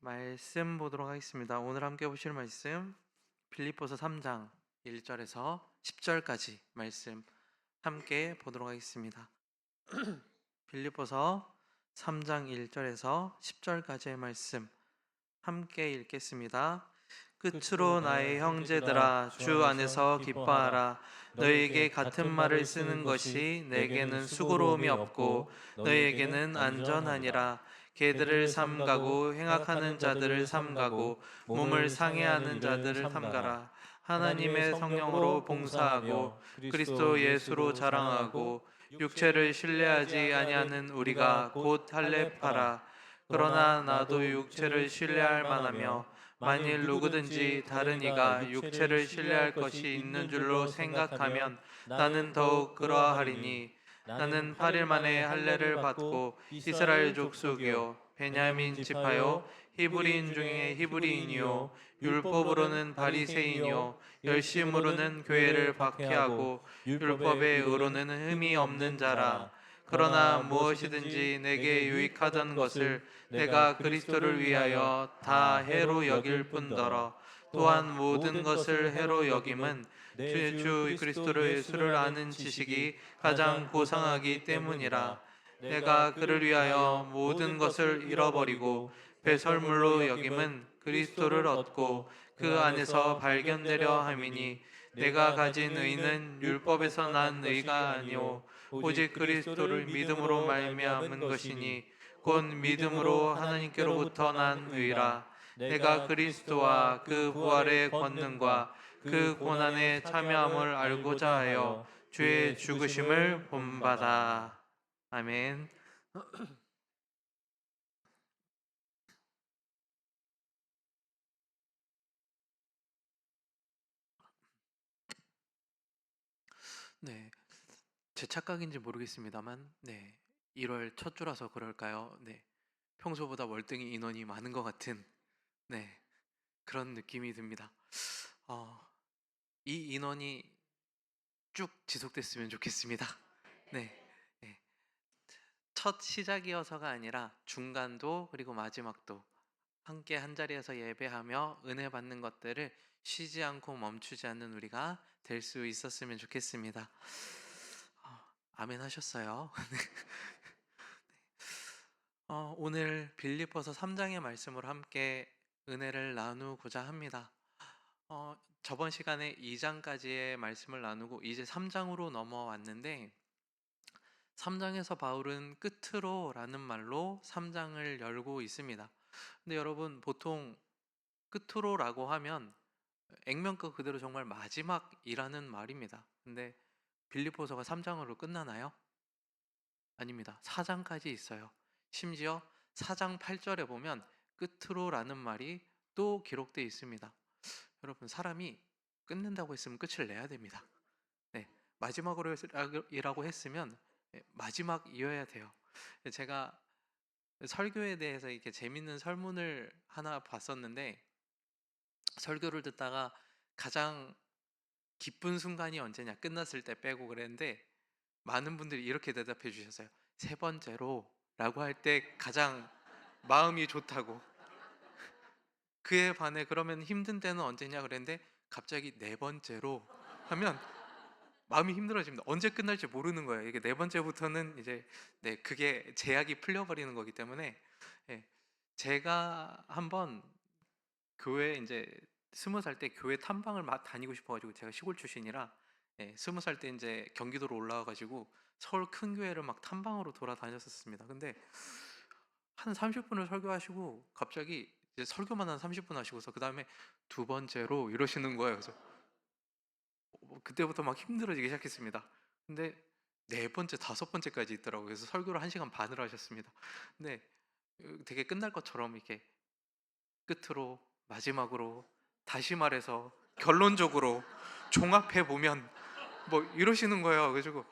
말씀 보도록 하겠습니다. 오늘 함께 보실 말씀 빌립보서 3장 1절에서 10절까지 말씀 함께 보도록 하겠습니다. 빌립보서 3장 1절에서 10절까지의 말씀 함께 읽겠습니다. 끝으로 나의 형제들아 주 안에서 기뻐하라. 너희에게 같은 말을 쓰는 것이 내게는 수고로움이 없고 너희에게는 안전하니라. 개들을 삼가고 행악하는 자들을 삼가고 몸을 상해하는 자들을 삼가라. 하나님의 성령으로 봉사하고 그리스도 예수로 자랑하고 육체를 신뢰하지 아니하는 우리가 곧 할례파라. 그러나 나도 육체를 신뢰할 만하며 만일 누구든지 다른 이가 육체를 신뢰할 것이 있는 줄로 생각하면 나는 더욱 그러하리니 나는 8일 만에 할례를 받고 이스라엘 족속이요 베냐민 지파요 히브리인 중에 히브리인이요 율법으로는 바리새인이요 열심으로는 교회를 박해하고 율법의 의로는 흠이 없는 자라. 그러나 무엇이든지 내게 유익하던 것을 내가 그리스도를 위하여 다 해로 여길 뿐더러 또한 모든 것을 해로 여김은 주 그리스도를 예수를 아는 지식이 가장 고상하기 때문이라. 내가 그를 위하여 모든 것을 잃어버리고 배설물로 여김은 그리스도를 얻고 그 안에서 발견되려 함이니 내가 가진 의는 율법에서 난 의가 아니오 오직 그리스도를 믿음으로 말미암은 것이니 곧 믿음으로 하나님께로부터 난 의라. 내가 그리스도와 그 부활의 권능과 그 고난에 참여함을 알고자 하여 주의 죽으심을 본받아. 아멘. 네, 제 착각인지 모르겠습니다만, 1월 첫 주라서 그럴까요? 평소보다 월등히 인원이 많은 것 같은, 그런 느낌이 듭니다. 어, 이 인원이 쭉 지속됐으면 좋겠습니다. 네, 네. 첫 시작이어서가 아니라 중간도 그리고 마지막도 함께 한 자리에서 예배하며 은혜 받는 것들을 쉬지 않고 멈추지 않는 우리가 될 수 있었으면 좋겠습니다. 아멘 하셨어요? 오늘 빌립보서 3장의 말씀으로 함께 은혜를 나누고자 합니다. 저번 시간에 2장까지의 말씀을 나누고 이제 3장으로 넘어왔는데 3장에서 바울은 끝으로 라는 말로 3장을 열고 있습니다. 근데 여러분 보통 끝으로라고 하면 액면가 그대로 정말 마지막이라는 말입니다. 근데 빌립보서가 3장으로 끝나나요? 아닙니다. 4장까지 있어요. 심지어 4장 8절에 보면 끝으로라는 말이 또 기록되어 있습니다. 여러분 사람이 끝낸다고 했으면 끝을 내야 됩니다. 마지막으로 이라고 했으면 마지막이어야 돼요. 제가 설교에 대해서 이렇게 재밌는 설문을 하나 봤었는데 설교를 듣다가 가장 기쁜 순간이 언제냐 끝났을 때 빼고 그랬는데 많은 분들이 이렇게 대답해 주셨어요. 세 번째로 라고 할 때 가장 마음이 좋다고. 그에 반해 그러면 힘든 때는 언제냐 그랬는데 갑자기 네 번째로 하면 마음이 힘들어집니다. 언제 끝날지 모르는 거예요. 이게 네 번째부터는 이제 그게 제약이 풀려버리는 거기 때문에 예, 제가 한번 교회 이제 20살 때 교회 탐방을 막 다니고 싶어가지고 제가 시골 출신이라 20살 때 이제 경기도로 올라와가지고 서울 큰 교회를 막 탐방으로 돌아다녔었습니다. 근데 한 30분을 설교하시고 갑자기 이제 설교만 한 30분 하시고서 그 다음에 두 번째로 이러시는 거예요. 그래서 그때부터 막 힘들어지기 시작했습니다. 근데 네 번째, 다섯 번째까지 있더라고요. 그래서 설교를 1시간 반을 하셨습니다. 근데 되게 끝날 것처럼 이렇게 끝으로 마지막으로 다시 말해서 결론적으로 종합해 보면 뭐 이러시는 거예요. 그래가지고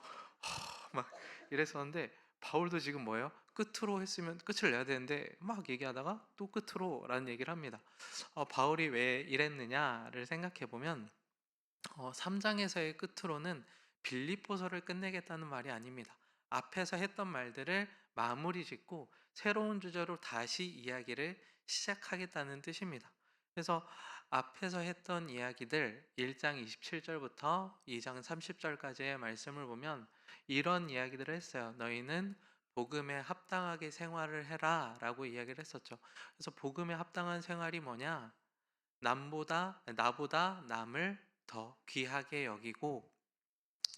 막 이랬었는데 바울도 지금 뭐예요? 끝으로 했으면 끝을 내야 되는데 막 얘기하다가 또 끝으로라는 얘기를 합니다. 바울이 왜 이랬느냐를 생각해 보면 3장에서의 끝으로는 빌립보서를 끝내겠다는 말이 아닙니다. 앞에서 했던 말들을 마무리 짓고 새로운 주제로 다시 이야기를 시작하겠다는 뜻입니다. 그래서 앞에서 했던 이야기들 1장 27절부터 2장 30절까지의 말씀을 보면 이런 이야기들을 했어요. 너희는 복음에 합당하게 생활을 해라 라고 이야기를 했었죠. 그래서 복음에 합당한 생활이 뭐냐? 나보다 남을 더 귀하게 여기고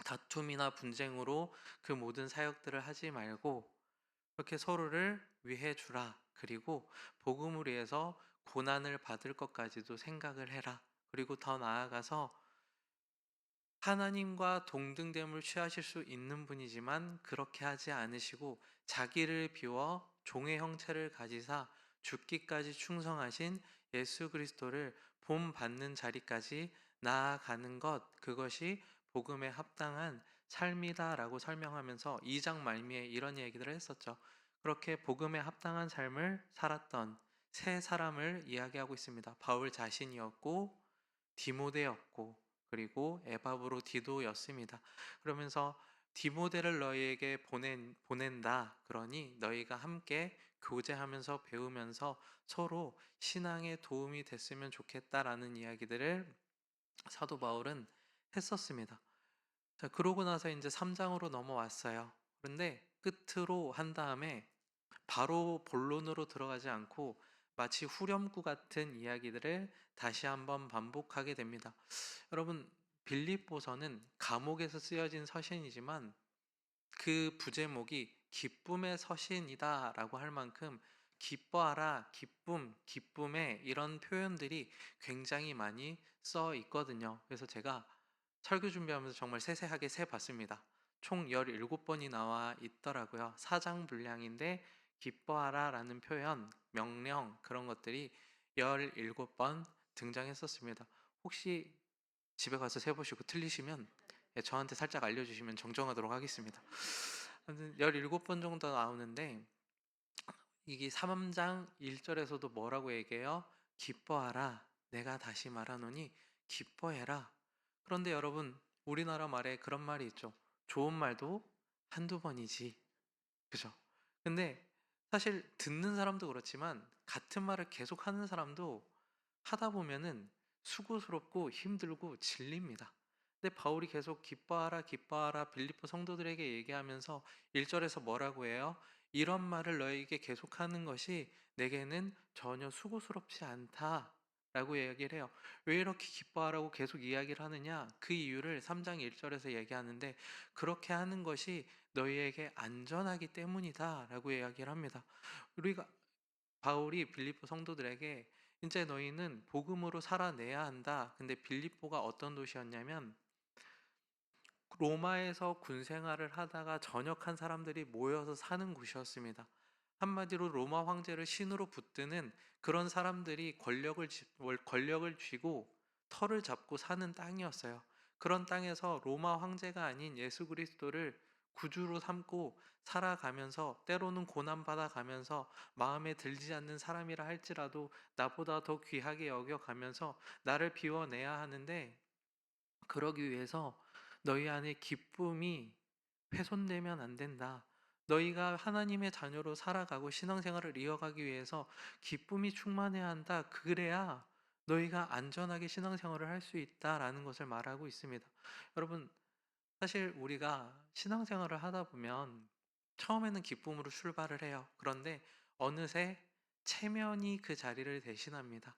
다툼이나 분쟁으로 그 모든 사역들을 하지 말고 그렇게 서로를 위해 주라. 그리고 복음을 위해서 고난을 받을 것까지도 생각을 해라. 그리고 더 나아가서 하나님과 동등됨을 취하실 수 있는 분이지만 그렇게 하지 않으시고 자기를 비워 종의 형체를 가지사 죽기까지 충성하신 예수 그리스도를 본받는 자리까지 나아가는 것, 그것이 복음에 합당한 삶이다라고 설명하면서 2장 말미에 이런 얘기들을 했었죠. 그렇게 복음에 합당한 삶을 살았던 세 사람을 이야기하고 있습니다. 바울 자신이었고 디모데였고 그리고 에바브로 디도였습니다. 그러면서 디모데를 너희에게 보낸다. 그러니 너희가 함께 교제하면서 배우면서 서로 신앙에 도움이 됐으면 좋겠다라는 이야기들을 사도 바울은 했었습니다. 자, 그러고 나서 이제 3장으로 넘어왔어요. 그런데 끝으로 한 다음에 바로 본론으로 들어가지 않고 마치 후렴구 같은 이야기들을 다시 한번 반복하게 됩니다. 여러분, 빌립보서는 감옥에서 쓰여진 서신이지만 그 부제목이 기쁨의 서신이다라고 할 만큼 기뻐하라, 기쁨, 기쁨에 이런 표현들이 굉장히 많이 써 있거든요. 그래서 제가 설교 준비하면서 정말 세세하게 세봤습니다. 총 17번이 나와 있더라고요. 사장 분량인데 기뻐하라 라는 표현, 명령 그런 것들이 17번 등장했었습니다. 혹시 집에 가서 세보시고 틀리시면 저한테 살짝 알려주시면 정정하도록 하겠습니다. 아무튼 17번 정도 나오는데 이게 3장 1절에서도 뭐라고 얘기해요? 기뻐하라. 내가 다시 말하노니 기뻐해라. 그런데 여러분, 우리나라 말에 그런 말이 있죠. 좋은 말도 한두 번이지. 그죠? 근데 사실 듣는 사람도 그렇지만 같은 말을 계속 하는 사람도 하다 보면은 수고스럽고 힘들고 질립니다. 근데 바울이 계속 기뻐하라, 기뻐하라 빌립보 성도들에게 얘기하면서 1절에서 뭐라고 해요? 이런 말을 너에게 계속하는 것이 내게는 전혀 수고스럽지 않다. 라고 이야기를 해요. 왜 이렇게 기뻐하라고 계속 이야기를 하느냐? 그 이유를 3장 1절에서 얘기하는데 그렇게 하는 것이 너희에게 안전하기 때문이다. 라고 이야기를 합니다. 우리가 바울이 빌립보 성도들에게 이제 너희는 복음으로 살아내야 한다. 근데 빌립보가 어떤 도시였냐면 로마에서 군 생활을 하다가 전역한 사람들이 모여서 사는 곳이었습니다. 한마디로 로마 황제를 신으로 붙드는 그런 사람들이 권력을 쥐고 털을 잡고 사는 땅이었어요. 그런 땅에서 로마 황제가 아닌 예수 그리스도를 구주로 삼고 살아가면서 때로는 고난받아 가면서 마음에 들지 않는 사람이라 할지라도 나보다 더 귀하게 여겨가면서 나를 비워내야 하는데 그러기 위해서 너희 안에 기쁨이 훼손되면 안 된다. 너희가 하나님의 자녀로 살아가고 신앙생활을 이어가기 위해서 기쁨이 충만해야 한다. 그래야 너희가 안전하게 신앙생활을 할 수 있다라는 것을 말하고 있습니다. 여러분, 사실 우리가 신앙생활을 하다 보면 처음에는 기쁨으로 출발을 해요. 그런데 어느새 체면이 그 자리를 대신합니다.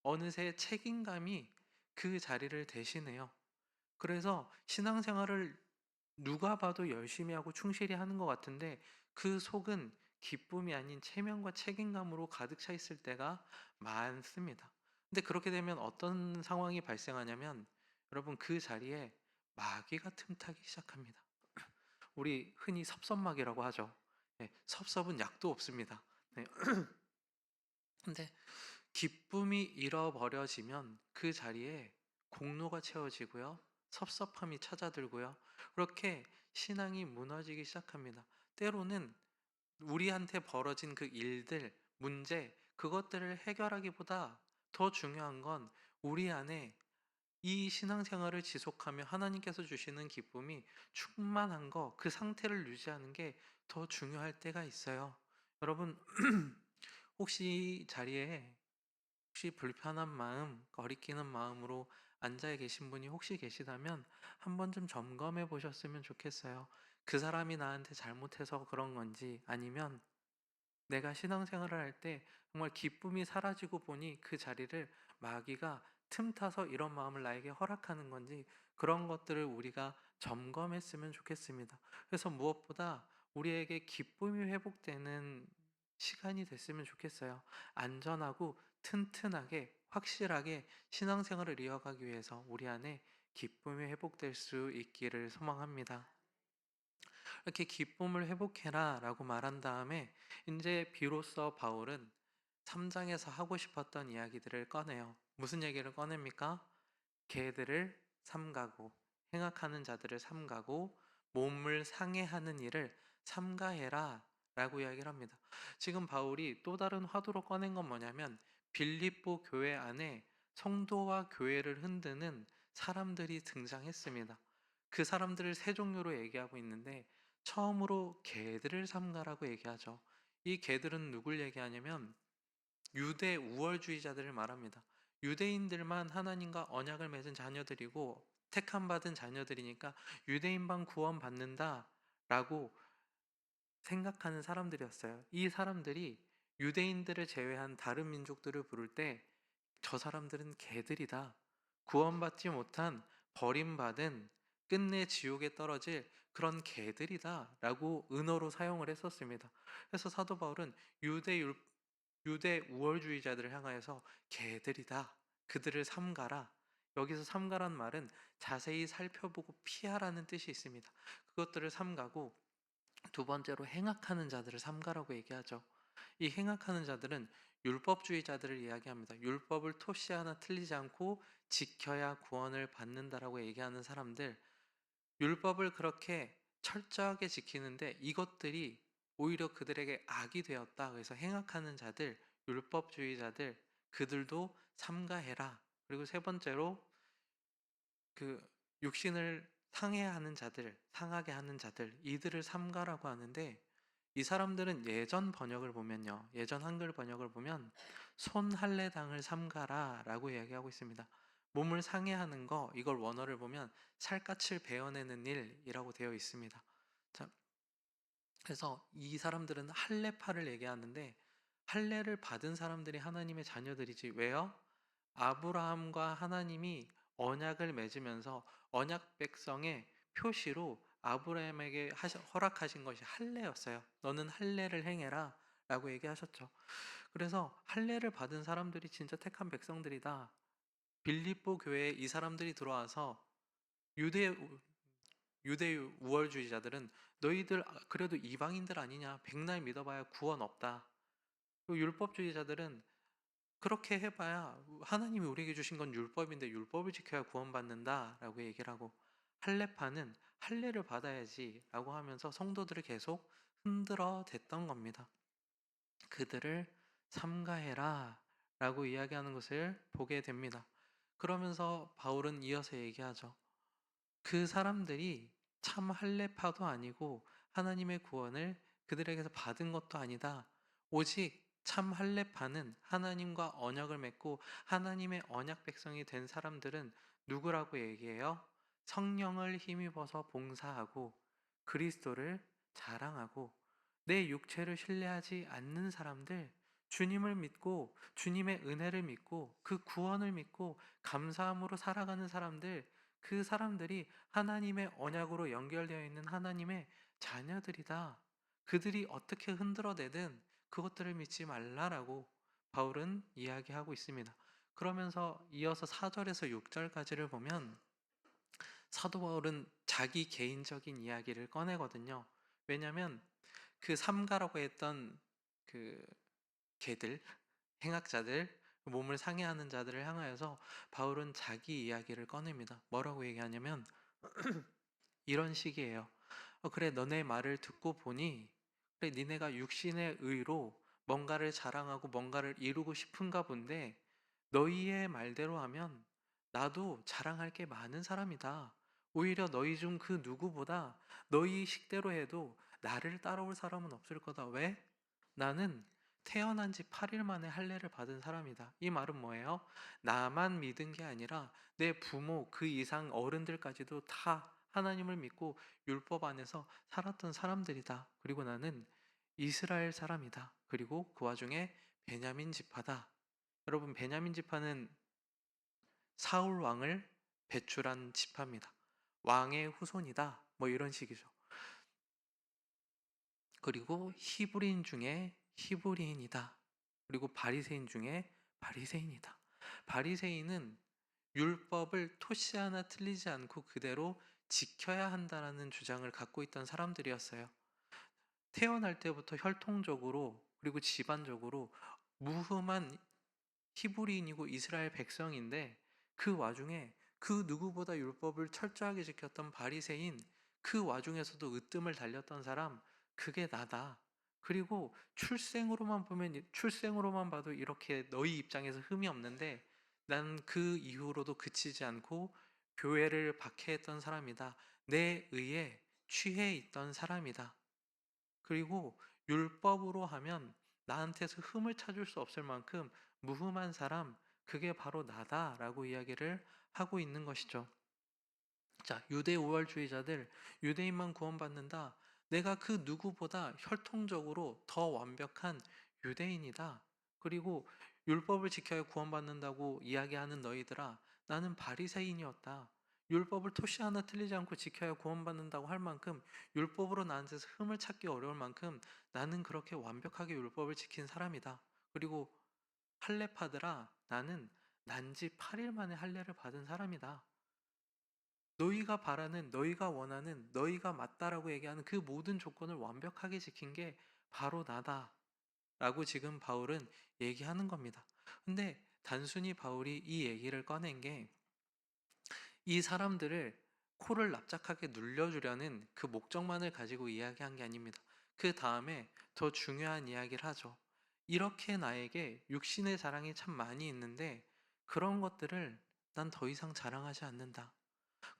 어느새 책임감이 그 자리를 대신해요. 그래서 신앙생활을 누가 봐도 열심히 하고 충실히 하는 것 같은데 그 속은 기쁨이 아닌 체면과 책임감으로 가득 차 있을 때가 많습니다. 근데 그렇게 되면 어떤 상황이 발생하냐면 여러분 그 자리에 마귀가 틈타기 시작합니다. 우리 흔히 섭섭마귀라고 하죠. 네, 섭섭은 약도 없습니다. 네. 근데 기쁨이 잃어버려지면 그 자리에 공로가 채워지고요. 섭섭함이 찾아들고요. 그렇게 신앙이 무너지기 시작합니다. 때로는 우리한테 벌어진 그 일들, 문제, 그것들을 해결하기보다 더 중요한 건 우리 안에 이 신앙생활을 지속하며 하나님께서 주시는 기쁨이 충만한 거, 그 상태를 유지하는 게 더 중요할 때가 있어요. 여러분, 혹시 이 자리에 혹시 불편한 마음, 거리끼는 마음으로 앉아 계신 분이 혹시 계시다면 한번 좀 점검해 보셨으면 좋겠어요. 그 사람이 나한테 잘못해서 그런 건지 아니면 내가 신앙생활을 할 때 정말 기쁨이 사라지고 보니 그 자리를 마귀가 틈타서 이런 마음을 나에게 허락하는 건지 그런 것들을 우리가 점검했으면 좋겠습니다. 그래서 무엇보다 우리에게 기쁨이 회복되는 시간이 됐으면 좋겠어요. 안전하고 튼튼하게 확실하게 신앙생활을 이어가기 위해서 우리 안에 기쁨이 회복될 수 있기를 소망합니다. 이렇게 기쁨을 회복해라 라고 말한 다음에 이제 비로소 바울은 3장에서 하고 싶었던 이야기들을 꺼내요. 무슨 얘기를 꺼냅니까? 개들을 삼가고 행악하는 자들을 삼가고 몸을 상해하는 일을 삼가해라 라고 이야기를 합니다. 지금 바울이 또 다른 화두로 꺼낸 건 뭐냐면 빌립보 교회 안에 성도와 교회를 흔드는 사람들이 등장했습니다. 그 사람들을 세 종류로 얘기하고 있는데 처음으로 개들을 삼가라고 얘기하죠. 이 개들은 누굴 얘기하냐면 유대 우월주의자들을 말합니다. 유대인들만 하나님과 언약을 맺은 자녀들이고 택함 받은 자녀들이니까 유대인만 구원받는다라고 생각하는 사람들이었어요. 이 사람들이 유대인들을 제외한 다른 민족들을 부를 때 저 사람들은 개들이다. 구원받지 못한 버림받은 끝내 지옥에 떨어질 그런 개들이다 라고 은어로 사용을 했었습니다. 그래서 사도 바울은 유대 우월주의자들을 향하여서 개들이다. 그들을 삼가라. 여기서 삼가란 말은 자세히 살펴보고 피하라는 뜻이 있습니다. 그것들을 삼가고 두 번째로 행악하는 자들을 삼가라고 얘기하죠. 이 행악하는 자들은 율법주의자들을 이야기합니다. 율법을 토시 하나 틀리지 않고 지켜야 구원을 받는다라고 얘기하는 사람들, 율법을 그렇게 철저하게 지키는데 이것들이 오히려 그들에게 악이 되었다. 그래서 행악하는 자들, 율법주의자들, 그들도 삼가해라. 그리고 세 번째로 그 육신을 상해하는 자들, 상하게 하는 자들, 이들을 삼가라고 하는데 이 사람들은 예전 번역을 보면요. 예전 한글 번역을 보면 손할례당을 삼가라 라고 이야기하고 있습니다. 몸을 상해하는 거, 이걸 원어를 보면 살갗을 베어내는 일이라고 되어 있습니다. 자, 그래서 이 사람들은 할례파를 얘기하는데 할례를 받은 사람들이 하나님의 자녀들이지. 왜요? 아브라함과 하나님이 언약을 맺으면서 언약 백성의 표시로 아브라함에게 허락하신 것이 할례였어요. 너는 할례를 행해라 라고 얘기하셨죠. 그래서 할례를 받은 사람들이 진짜 택한 백성들이다. 빌립보 교회에 이 사람들이 들어와서 유대 유대 우월주의자들은 너희들 그래도 이방인들 아니냐? 백날 믿어봐야 구원 없다. 율법주의자들은 그렇게 해봐야 하나님이 우리에게 주신 건 율법인데 율법을 지켜야 구원받는다라고 얘기를 하고 할례파는 할례를 받아야지라고 하면서 성도들을 계속 흔들어 댔던 겁니다. 그들을 삼가해라 라고 이야기하는 것을 보게 됩니다. 그러면서 바울은 이어서 얘기하죠. 그 사람들이 참 할례파도 아니고 하나님의 구원을 그들에게서 받은 것도 아니다. 오직 참 할례파는 하나님과 언약을 맺고 하나님의 언약 백성이 된 사람들은 누구라고 얘기해요? 성령을 힘입어서 봉사하고 그리스도를 자랑하고 내 육체를 신뢰하지 않는 사람들, 주님을 믿고 주님의 은혜를 믿고 그 구원을 믿고 감사함으로 살아가는 사람들, 그 사람들이 하나님의 언약으로 연결되어 있는 하나님의 자녀들이다. 그들이 어떻게 흔들어대든 그것들을 믿지 말라라고 바울은 이야기하고 있습니다. 그러면서 이어서 4절에서 6절까지를 보면 사도 바울은 자기 개인적인 이야기를 꺼내거든요. 왜냐하면 그 삼가라고 했던 그 개들, 행악자들, 몸을 상해하는 자들을 향하여서 바울은 자기 이야기를 꺼냅니다. 뭐라고 얘기하냐면 이런 식이에요. 그래, 너네 말을 듣고 보니 그래, 니네가 육신의 의로 뭔가를 자랑하고 뭔가를 이루고 싶은가 본데 너희의 말대로 하면 나도 자랑할 게 많은 사람이다. 오히려 너희 중 그 누구보다 너희 식대로 해도 나를 따라올 사람은 없을 거다. 왜? 나는 태어난 지 8일 만에 할례를 받은 사람이다. 이 말은 뭐예요? 나만 믿은 게 아니라 내 부모 그 이상 어른들까지도 다 하나님을 믿고 율법 안에서 살았던 사람들이다. 그리고 나는 이스라엘 사람이다. 그리고 그 와중에 베냐민 지파다. 여러분, 베냐민 지파는 사울 왕을 배출한 지파입니다. 왕의 후손이다. 뭐 이런 식이죠. 그리고 히브리인 중에 히브리인이다. 그리고 바리새인 중에 바리새인이다. 바리새인은 율법을 토시 하나 틀리지 않고 그대로 지켜야 한다라는 주장을 갖고 있던 사람들이었어요. 태어날 때부터 혈통적으로 그리고 집안적으로 무흠한 히브리인이고 이스라엘 백성인데 그 와중에 그 누구보다 율법을 철저하게 지켰던 바리새인, 그 와중에서도 으뜸을 달렸던 사람, 그게 나다. 그리고 출생으로만 봐도 이렇게 너희 입장에서 흠이 없는데 난 그 이후로도 그치지 않고 교회를 박해했던 사람이다. 내 의에 취해 있던 사람이다. 그리고 율법으로 하면 나한테서 흠을 찾을 수 없을 만큼 무흠한 사람, 그게 바로 나다라고 이야기를 하고 있는 것이죠. 자, 유대 우월주의자들, 유대인만 구원받는다. 내가 그 누구보다 혈통적으로 더 완벽한 유대인이다. 그리고 율법을 지켜야 구원받는다고 이야기하는 너희들아, 나는 바리새인이었다. 율법을 토시 하나 틀리지 않고 지켜야 구원받는다고 할 만큼 율법으로 나한테서 흠을 찾기 어려울 만큼 나는 그렇게 완벽하게 율법을 지킨 사람이다. 그리고 할례파들아, 나는 난지 8일 만에 할례를 받은 사람이다. 너희가 바라는, 너희가 원하는, 너희가 맞다라고 얘기하는 그 모든 조건을 완벽하게 지킨 게 바로 나다. 라고 지금 바울은 얘기하는 겁니다. 근데 단순히 바울이 이 얘기를 꺼낸 게 이 사람들을 코를 납작하게 눌려주려는 그 목적만을 가지고 이야기한 게 아닙니다. 그 다음에 더 중요한 이야기를 하죠. 이렇게 나에게 육신의 자랑이 참 많이 있는데 그런 것들을 난 더 이상 자랑하지 않는다.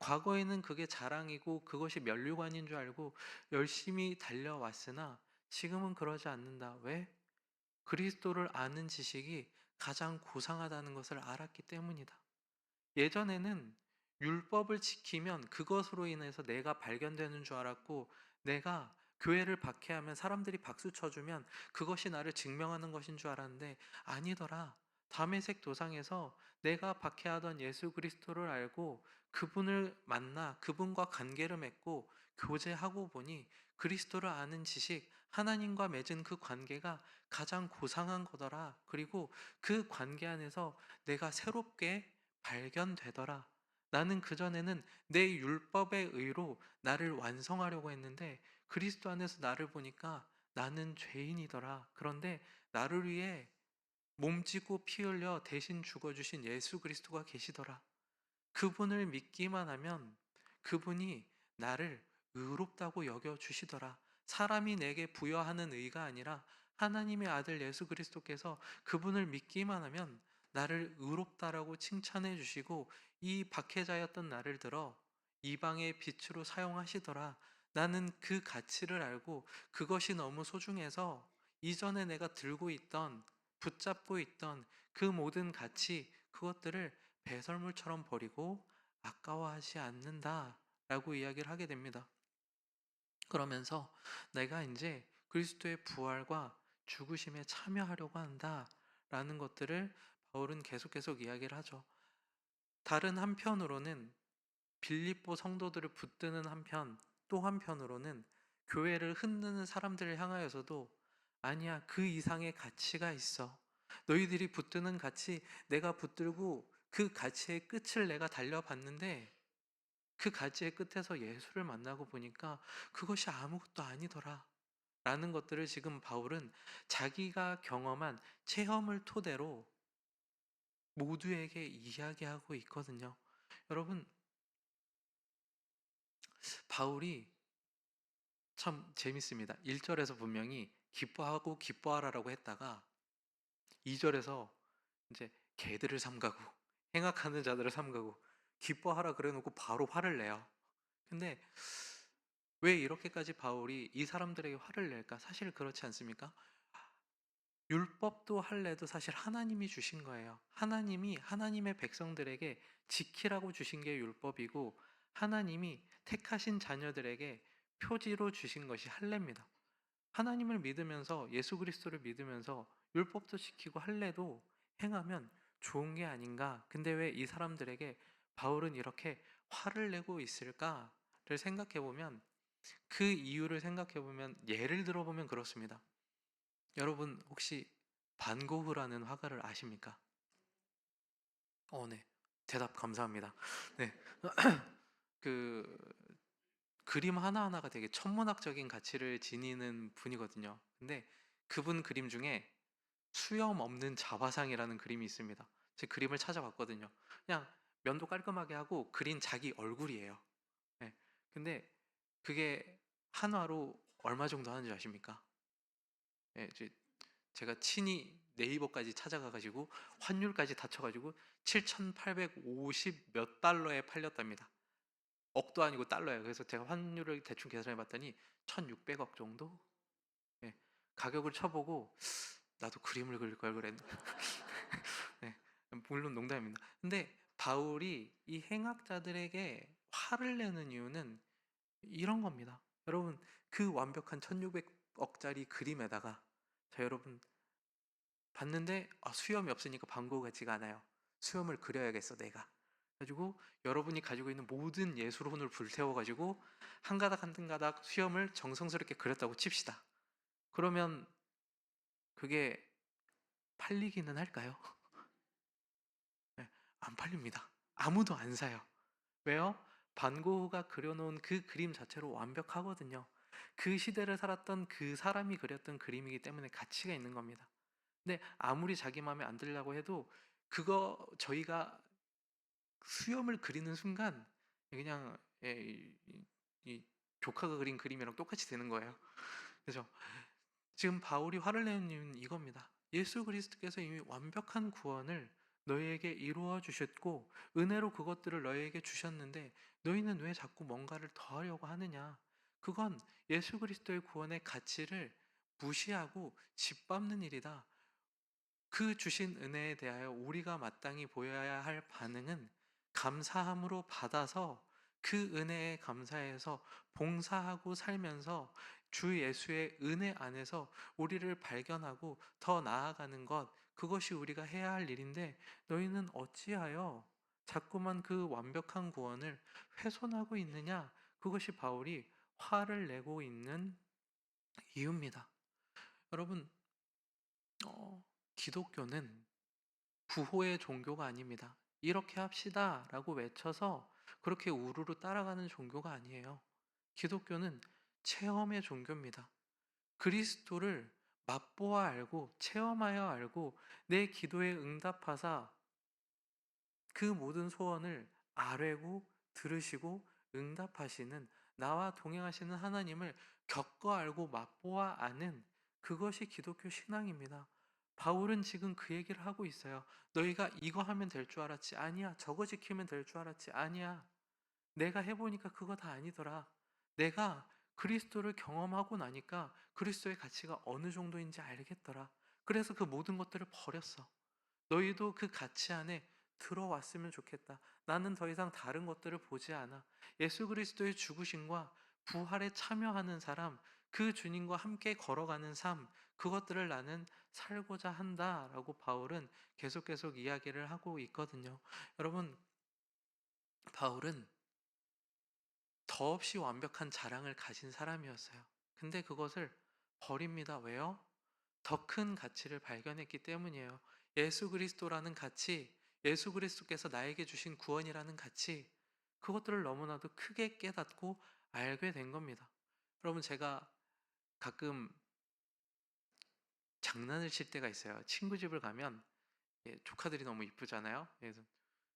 과거에는 그게 자랑이고 그것이 면류관인 줄 알고 열심히 달려왔으나 지금은 그러지 않는다. 왜? 그리스도를 아는 지식이 가장 고상하다는 것을 알았기 때문이다. 예전에는 율법을 지키면 그것으로 인해서 내가 발견되는 줄 알았고, 내가 교회를 박해하면 사람들이 박수 쳐주면 그것이 나를 증명하는 것인 줄 알았는데 아니더라. 다메섹 도상에서 내가 박해하던 예수 그리스도를 알고 그분을 만나 그분과 관계를 맺고 교제하고 보니 그리스도를 아는 지식, 하나님과 맺은 그 관계가 가장 고상한 거더라. 그리고 그 관계 안에서 내가 새롭게 발견되더라. 나는 그전에는 내 율법의 의로 나를 완성하려고 했는데 그리스도 안에서 나를 보니까 나는 죄인이더라. 그런데 나를 위해 몸지고 피 흘려 대신 죽어주신 예수 그리스도가 계시더라. 그분을 믿기만 하면 그분이 나를 의롭다고 여겨주시더라. 사람이 내게 부여하는 의가 아니라 하나님의 아들 예수 그리스도께서 그분을 믿기만 하면 나를 의롭다라고 칭찬해 주시고 이 박해자였던 나를 들어 이방의 빛으로 사용하시더라. 나는 그 가치를 알고 그것이 너무 소중해서 이전에 내가 들고 있던 붙잡고 있던 그 모든 가치 그것들을 배설물처럼 버리고 아까워하지 않는다 라고 이야기를 하게 됩니다. 그러면서 내가 이제 그리스도의 부활과 죽으심에 참여하려고 한다 라는 것들을 바울은 계속 이야기를 하죠. 다른 한편으로는 빌립보 성도들을 붙드는 한편, 또 한편으로는 교회를 흔드는 사람들을 향하여서도 아니야, 그 이상의 가치가 있어. 너희들이 붙드는 가치, 내가 붙들고 그 가치의 끝을 내가 달려봤는데 그 가치의 끝에서 예수를 만나고 보니까 그것이 아무것도 아니더라. 라는 것들을 지금 바울은 자기가 경험한 체험을 토대로 모두에게 이야기하고 있거든요. 여러분, 바울이 참 재밌습니다. 1절에서 분명히 기뻐하고 기뻐하라라고 했다가 2절에서 이제 개들을 삼가고 행악하는 자들을 삼가고 기뻐하라 그래 놓고 바로 화를 내요. 근데 왜 이렇게까지 바울이 이 사람들에게 화를 낼까? 사실 그렇지 않습니까? 율법도 할례도 사실 하나님이 주신 거예요. 하나님이 하나님의 백성들에게 지키라고 주신 게 율법이고, 하나님이 택하신 자녀들에게 표지로 주신 것이 할례입니다. 하나님을 믿으면서, 예수 그리스도를 믿으면서 율법도 지키고 할례도 행하면 좋은 게 아닌가. 근데 왜 이 사람들에게 바울은 이렇게 화를 내고 있을까를 생각해 보면, 그 이유를 생각해 보면, 예를 들어 보면 그렇습니다. 여러분 혹시 반고흐라는 화가를 아십니까? 네. 대답 감사합니다. 네. 그 그림 하나하나가 되게 천문학적인 가치를 지니는 분이거든요. 근데 그분 그림 중에 수염 없는 자화상이라는 그림이 있습니다. 제 그림을 찾아봤거든요. 그냥 면도 깔끔하게 하고 그린 자기 얼굴이에요. 네. 근데 그게 한화로 얼마 정도 하는지 아십니까? 예, 제가 친히 네이버까지 찾아가가지고 환율까지 다 쳐가지고 7,850 몇 달러에 팔렸답니다. 억도 아니고 달러예요. 그래서 제가 환율을 대충 계산해 봤더니 1,600억 정도? 예, 가격을 쳐보고 나도 그림을 그릴 걸 그랬네. 네, 물론 농담입니다. 근데 바울이 이 행악자들에게 화를 내는 이유는 이런 겁니다. 여러분, 그 완벽한 1,600억짜리 그림에다가, 자 여러분 봤는데 수염이 없으니까 방고 같지가 않아요. 수염을 그려야겠어 내가. 가지고 여러분이 가지고 있는 모든 예술혼을 불태워가지고 한 가닥 한 가닥 수염을 정성스럽게 그렸다고 칩시다. 그러면 그게 팔리기는 할까요? 네, 안 팔립니다. 아무도 안 사요. 왜요? 반고흐가 그려놓은 그 그림 자체로 완벽하거든요. 그 시대를 살았던 그 사람이 그렸던 그림이기 때문에 가치가 있는 겁니다. 근데 아무리 자기 마음에 안 들려고 해도 그거 저희가 수염을 그리는 순간 그냥 이 조카가 그린 그림이랑 똑같이 되는 거예요. 그래서 지금 바울이 화를 내는 이유는 이겁니다. 예수 그리스도께서 이미 완벽한 구원을 너희에게 이루어 주셨고 은혜로 그것들을 너희에게 주셨는데 너희는 왜 자꾸 뭔가를 더하려고 하느냐? 그건 예수 그리스도의 구원의 가치를 무시하고 짓밟는 일이다. 그 주신 은혜에 대하여 우리가 마땅히 보여야 할 반응은 감사함으로 받아서 그 은혜에 감사해서 봉사하고 살면서 주 예수의 은혜 안에서 우리를 발견하고 더 나아가는 것, 그것이 우리가 해야 할 일인데 너희는 어찌하여 자꾸만 그 완벽한 구원을 훼손하고 있느냐? 그것이 바울이 화를 내고 있는 이유입니다. 여러분, 기독교는 부호의 종교가 아닙니다. 이렇게 합시다 라고 외쳐서 그렇게 우르르 따라가는 종교가 아니에요. 기독교는 체험의 종교입니다. 그리스도를 맛보아 알고 체험하여 알고 내 기도에 응답하사 그 모든 소원을 아뢰고 들으시고 응답하시는 나와 동행하시는 하나님을 겪어 알고 맛보아 아는, 그것이 기독교 신앙입니다. 바울은 지금 그 얘기를 하고 있어요. 너희가 이거 하면 될 줄 알았지? 아니야. 저거 지키면 될 줄 알았지? 아니야. 내가 해보니까 그거 다 아니더라. 내가 그리스도를 경험하고 나니까 그리스도의 가치가 어느 정도인지 알겠더라. 그래서 그 모든 것들을 버렸어. 너희도 그 가치 안에 들어왔으면 좋겠다. 나는 더 이상 다른 것들을 보지 않아. 예수 그리스도의 죽으심과 부활에 참여하는 사람, 그 주님과 함께 걸어가는 삶, 그것들을 나는 살고자 한다라고 바울은 계속 이야기를 하고 있거든요. 여러분, 바울은 더없이 완벽한 자랑을 가진 사람이었어요. 근데 그것을 버립니다. 왜요? 더 큰 가치를 발견했기 때문이에요. 예수 그리스도라는 가치, 예수 그리스도께서 나에게 주신 구원이라는 가치, 그것들을 너무나도 크게 깨닫고 알게 된 겁니다. 여러분, 제가 가끔 장난을 칠 때가 있어요. 친구 집을 가면 조카들이 너무 이쁘잖아요. 그래서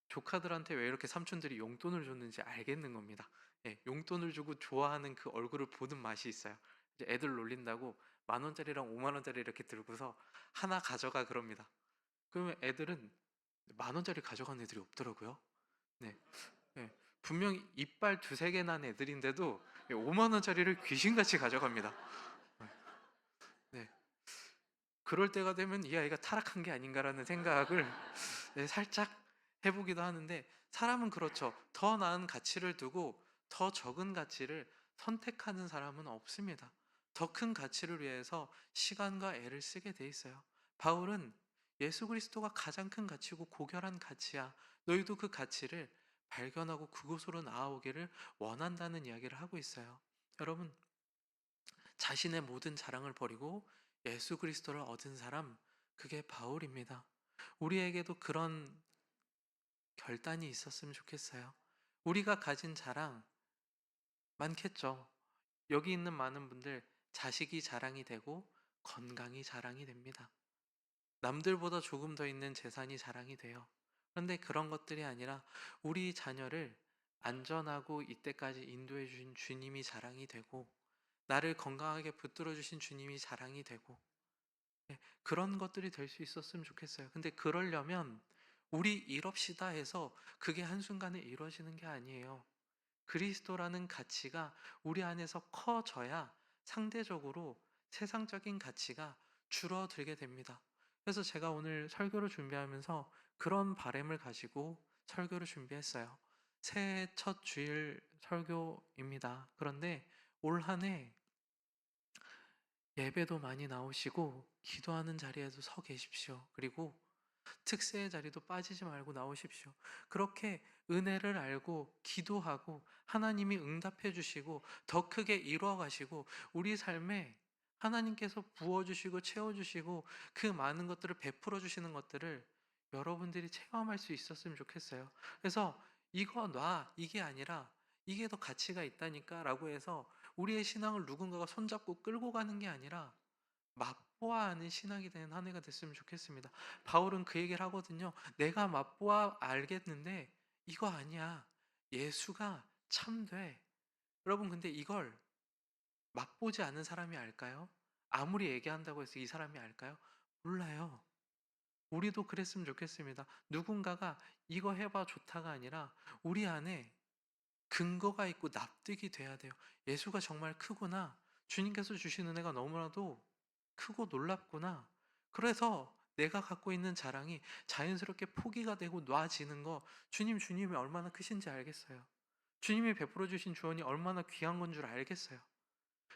조카들한테 왜 이렇게 삼촌들이 용돈을 줬는지 알겠는 겁니다. 용돈을 주고 좋아하는 그 얼굴을 보는 맛이 있어요. 이제 애들 놀린다고 10,000원짜리랑 50,000원짜리 이렇게 들고서 하나 가져가 그럽니다. 그러면 애들은 10,000원짜리 가져간 애들이 없더라고요. 네. 네. 분명히 이빨 두세 개 난 애들인데도 50,000원짜리를 귀신같이 가져갑니다. 네. 그럴 때가 되면 이 아이가 타락한 게 아닌가라는 생각을 네, 살짝 해보기도 하는데, 사람은 그렇죠. 더 나은 가치를 두고 더 적은 가치를 선택하는 사람은 없습니다. 더 큰 가치를 위해서 시간과 애를 쓰게 돼 있어요. 바울은 예수 그리스도가 가장 큰 가치고 고결한 가치야. 너희도 그 가치를 발견하고 그곳으로 나아오기를 원한다는 이야기를 하고 있어요. 여러분, 자신의 모든 자랑을 버리고 예수 그리스도를 얻은 사람, 그게 바울입니다. 우리에게도 그런 결단이 있었으면 좋겠어요. 우리가 가진 자랑 많겠죠. 여기 있는 많은 분들 자식이 자랑이 되고 건강이 자랑이 됩니다. 남들보다 조금 더 있는 재산이 자랑이 돼요. 그런데 그런 것들이 아니라 우리 자녀를 안전하고 이때까지 인도해 주신 주님이 자랑이 되고, 나를 건강하게 붙들어 주신 주님이 자랑이 되고, 네, 그런 것들이 될 수 있었으면 좋겠어요. 근데 그러려면 우리 이럽시다 해서 그게 한순간에 이루어지는 게 아니에요. 그리스도라는 가치가 우리 안에서 커져야 상대적으로 세상적인 가치가 줄어들게 됩니다. 그래서 제가 오늘 설교를 준비하면서 그런 바램을 가지고 설교를 준비했어요. 새해 첫 주일 설교입니다. 그런데 올 한해 예배도 많이 나오시고 기도하는 자리에도 서 계십시오. 그리고 특세의 자리도 빠지지 말고 나오십시오. 그렇게 은혜를 알고 기도하고 하나님이 응답해 주시고 더 크게 이루어 가시고 우리 삶에 하나님께서 부어 주시고 채워 주시고 그 많은 것들을 베풀어 주시는 것들을 여러분들이 체험할 수 있었으면 좋겠어요. 그래서 이거 놔, 이게 아니라 이게 더 가치가 있다니까라고 해서 우리의 신앙을 누군가가 손잡고 끌고 가는 게 아니라 맛보아 아는 신앙이 되는 한 해가 됐으면 좋겠습니다. 바울은 그 얘기를 하거든요. 내가 맛보아 알겠는데 이거 아니야. 예수가 참돼. 여러분, 근데 이걸 맛보지 않은 사람이 알까요? 아무리 얘기한다고 해서 이 사람이 알까요? 몰라요. 우리도 그랬으면 좋겠습니다. 누군가가 이거 해봐 좋다가 아니라 우리 안에 근거가 있고 납득이 돼야 돼요. 예수가 정말 크구나. 주님께서 주신 은혜가 너무나도 크고 놀랍구나. 그래서 내가 갖고 있는 자랑이 자연스럽게 포기가 되고 놔지는 거, 주님이 얼마나 크신지 알겠어요. 주님이 베풀어 주신 주원이 얼마나 귀한 건 줄 알겠어요.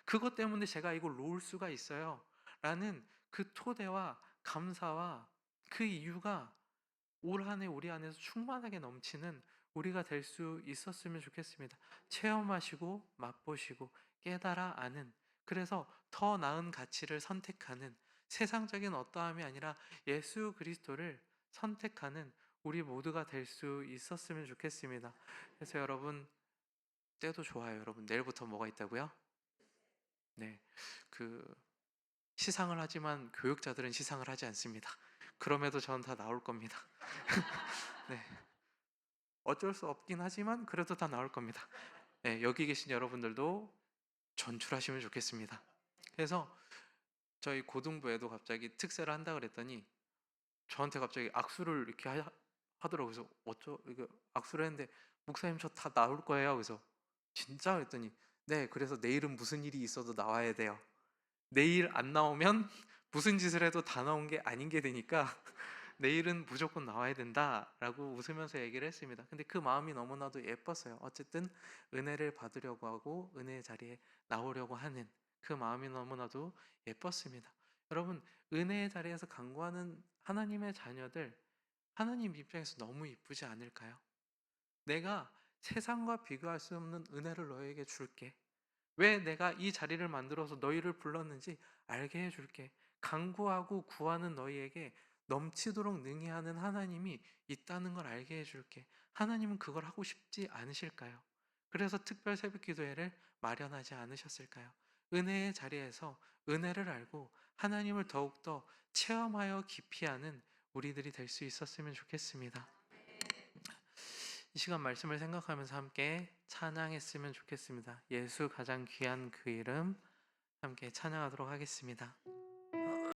그것 때문에 제가 이걸 놓을 수가 있어요. 라는 그 토대와 감사와 그 이유가 올 한해 우리 안에서 충만하게 넘치는 우리가 될 수 있었으면 좋겠습니다. 체험하시고 맛보시고 깨달아 아는, 그래서 더 나은 가치를 선택하는, 세상적인 어떠함이 아니라 예수 그리스도를 선택하는 우리 모두가 될 수 있었으면 좋겠습니다. 그래서 여러분, 때도 좋아요. 여러분, 내일부터 뭐가 있다고요? 네, 그 시상을 하지만 교육자들은 시상을 하지 않습니다. 그럼에도 저는 다 나올 겁니다. 네, 어쩔 수 없긴 하지만 그래도 다 나올 겁니다. 네, 여기 계신 여러분들도 전출하시면 좋겠습니다. 그래서 저희 고등부에도 갑자기 특세를 한다 그랬더니 저한테 갑자기 악수를 이렇게 하더라고요. 그래서 어쩌 이거 악수를 했는데 목사님 저 다 나올 거예요. 그래서 진짜 그랬더니 네, 그래서 내일은 무슨 일이 있어도 나와야 돼요. 내일 안 나오면 무슨 짓을 해도 다 나온 게 아닌 게 되니까 내일은 무조건 나와야 된다라고 웃으면서 얘기를 했습니다. 근데 그 마음이 너무나도 예뻤어요. 어쨌든 은혜를 받으려고 하고 은혜의 자리에 나오려고 하는 그 마음이 너무나도 예뻤습니다. 여러분, 은혜의 자리에서 간구하는 하나님의 자녀들, 하나님 입장에서 너무 이쁘지 않을까요? 내가 세상과 비교할 수 없는 은혜를 너에게 줄게. 왜 내가 이 자리를 만들어서 너희를 불렀는지 알게 해줄게. 간구하고 구하는 너희에게 넘치도록 능히 하는 하나님이 있다는 걸 알게 해줄게. 하나님은 그걸 하고 싶지 않으실까요? 그래서 특별 새벽 기도회를 마련하지 않으셨을까요? 은혜의 자리에서 은혜를 알고 하나님을 더욱더 체험하여 깊이 하는 우리들이 될 수 있었으면 좋겠습니다. 이 시간 말씀을 생각하면서 함께 찬양했으면 좋겠습니다. 예수 가장 귀한 그 이름 함께 찬양하도록 하겠습니다.